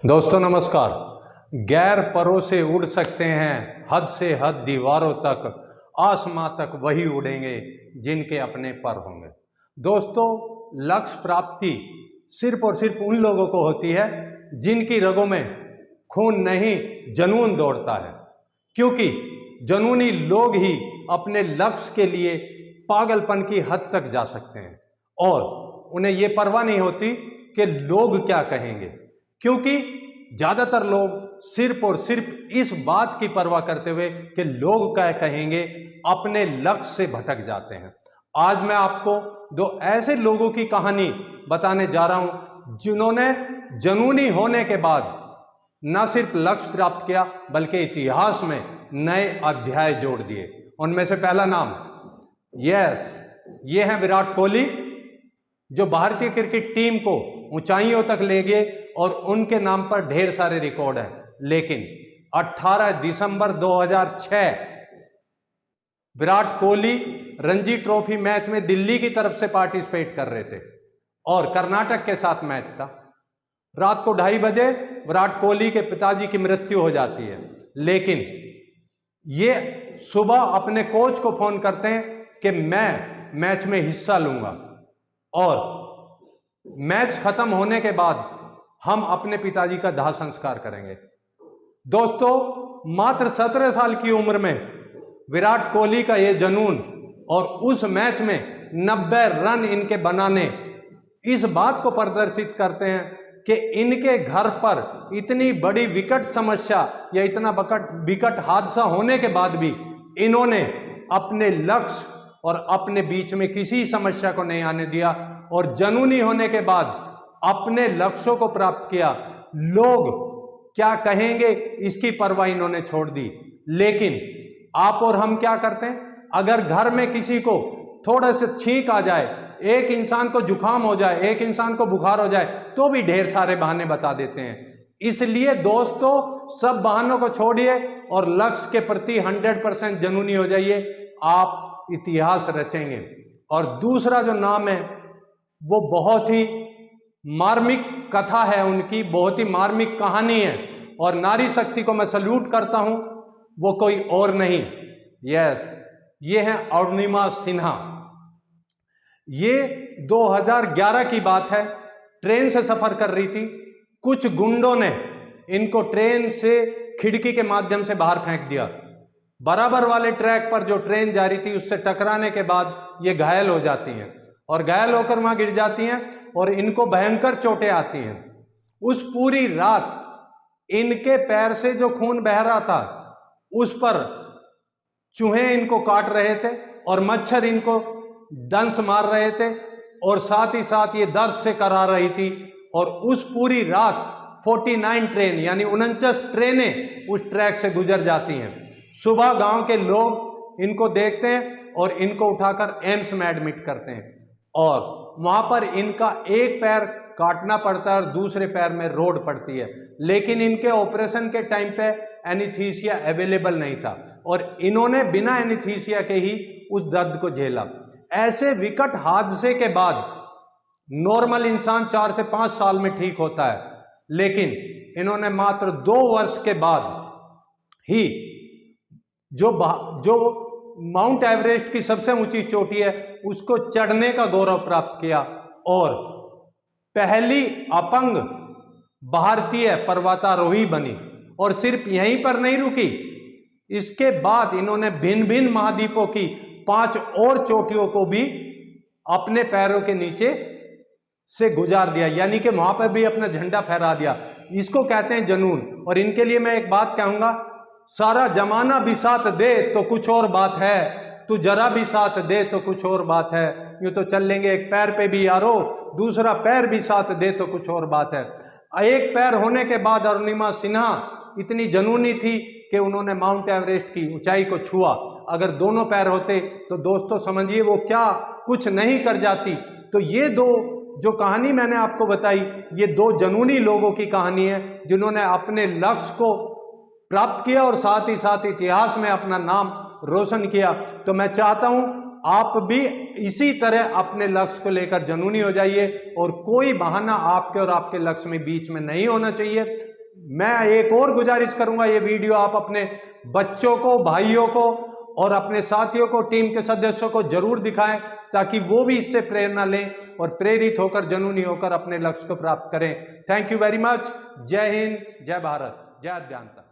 दोस्तों नमस्कार। गैर परों से उड़ सकते हैं हद से हद दीवारों तक, आसमां तक वही उड़ेंगे जिनके अपने पर होंगे। दोस्तों, लक्ष्य प्राप्ति सिर्फ और सिर्फ उन लोगों को होती है जिनकी रगों में खून नहीं जुनून दौड़ता है, क्योंकि जुनूनी लोग ही अपने लक्ष्य के लिए पागलपन की हद तक जा सकते हैं और उन्हें यह परवाह नहीं होती कि लोग क्या कहेंगे, क्योंकि ज्यादातर लोग सिर्फ और सिर्फ इस बात की परवाह करते हुए कि लोग क्या कहेंगे अपने लक्ष्य से भटक जाते हैं। आज मैं आपको दो ऐसे लोगों की कहानी बताने जा रहा हूं जिन्होंने जुनूनी होने के बाद न सिर्फ लक्ष्य प्राप्त किया बल्कि इतिहास में नए अध्याय जोड़ दिए। उनमें से पहला नाम ये है विराट कोहली, जो भारतीय क्रिकेट टीम को ऊंचाइयों तक ले गए और उनके नाम पर ढेर सारे रिकॉर्ड हैं। लेकिन 18 दिसंबर 2006 विराट कोहली रणजी ट्रॉफी मैच में दिल्ली की तरफ से पार्टिसिपेट कर रहे थे और कर्नाटक के साथ मैच था। रात को 2:30 बजे विराट कोहली के पिताजी की मृत्यु हो जाती है, लेकिन ये सुबह अपने कोच को फोन करते हैं कि मैं मैच में हिस्सा लूंगा और मैच खत्म होने के बाद हम अपने पिताजी का दाह संस्कार करेंगे। दोस्तों, मात्र 17 साल की उम्र में विराट कोहली का यह जुनून और उस मैच में 90 रन इनके बनाने इस बात को प्रदर्शित करते हैं कि इनके घर पर इतनी बड़ी विकट समस्या या इतना विकट हादसा होने के बाद भी इन्होंने अपने लक्ष्य और अपने बीच में किसी समस्या को नहीं आने दिया और जुनूनी होने के बाद अपने लक्ष्यों को प्राप्त किया। लोग क्या कहेंगे इसकी परवाह इन्होंने छोड़ दी। लेकिन आप और हम क्या करते हैं, अगर घर में किसी को थोड़ा सा छींक आ जाए, एक इंसान को जुकाम हो जाए, एक इंसान को बुखार हो जाए, तो भी ढेर सारे बहाने बता देते हैं। इसलिए दोस्तों, सब बहानों को छोड़िए और लक्ष्य के प्रति 100% जुनूनी हो जाइए, आप इतिहास रचेंगे। और दूसरा जो नाम है वो बहुत ही मार्मिक कथा है, उनकी बहुत ही मार्मिक कहानी है और नारी शक्ति को मैं सल्यूट करता हूं। वो कोई और नहीं, ये है अरुणिमा सिन्हा। ये 2011 की बात है, ट्रेन से सफर कर रही थी। कुछ गुंडों ने इनको ट्रेन से खिड़की के माध्यम से बाहर फेंक दिया। बराबर वाले ट्रैक पर जो ट्रेन जा रही थी उससे टकराने के बाद ये घायल हो जाती हैं और घायल होकर वहां गिर जाती हैं और इनको भयंकर चोटें आती हैं। उस पूरी रात इनके पैर से जो खून बह रहा था उस पर चूहे इनको काट रहे थे और मच्छर इनको डंस मार रहे थे और साथ ही साथ ये दर्द से करा रही थी। और उस पूरी रात 49 ट्रेन यानी 49 ट्रेनें उस ट्रैक से गुजर जाती हैं। सुबह गांव के लोग इनको देखते हैं और इनको उठाकर एम्स में एडमिट करते हैं और वहां पर इनका एक पैर काटना पड़ता है और दूसरे पैर में रोड पड़ती है। लेकिन इनके ऑपरेशन के टाइम पे एनीस्थीसिया अवेलेबल नहीं था और इन्होंने बिना एनीस्थीसिया के ही उस दर्द को झेला। ऐसे विकट हादसे के बाद नॉर्मल इंसान 4 से 5 साल में ठीक होता है, लेकिन इन्होंने मात्र 2 वर्ष के बाद ही जो माउंट एवरेस्ट की सबसे ऊंची चोटी है उसको चढ़ने का गौरव प्राप्त किया और पहली अपंग भारतीय पर्वतारोही बनी। और सिर्फ यहीं पर नहीं रुकी, इसके बाद इन्होंने भिन्न भिन्न महाद्वीपों की 5 और चोटियों को भी अपने पैरों के नीचे से गुजार दिया, यानी कि वहां पर भी अपना झंडा फहरा दिया। इसको कहते हैं जुनून। और इनके लिए मैं एक बात कहूंगा, सारा जमाना भी साथ दे तो कुछ और बात है, तू जरा भी साथ दे तो कुछ और बात है। यूं तो चल लेंगे एक पैर पे भी यारो, दूसरा पैर भी साथ दे तो कुछ और बात है। एक पैर होने के बाद अरुणिमा सिन्हा इतनी जुनूनी थी कि उन्होंने माउंट एवरेस्ट की ऊंचाई को छुआ। अगर दोनों पैर होते तो दोस्तों समझिए वो क्या कुछ नहीं कर जाती। तो ये दो जो कहानी मैंने आपको बताई, ये 2 जुनूनी लोगों की कहानी है जिन्होंने अपने लक्ष्य को प्राप्त किया और साथ ही साथ इतिहास में अपना नाम रोशन किया। तो मैं चाहता हूं आप भी इसी तरह अपने लक्ष्य को लेकर जुनूनी हो जाइए और कोई बहाना आपके और आपके लक्ष्य में बीच में नहीं होना चाहिए। मैं एक और गुजारिश करूंगा, ये वीडियो आप अपने बच्चों को, भाइयों को और अपने साथियों को, टीम के सदस्यों को जरूर दिखाएं, ताकि वो भी इससे प्रेरणा लें और प्रेरित होकर, जुनूनी होकर अपने लक्ष्य को प्राप्त करें। Thank you very much. जय हिंद, जय भारत, जय अज्ञानता।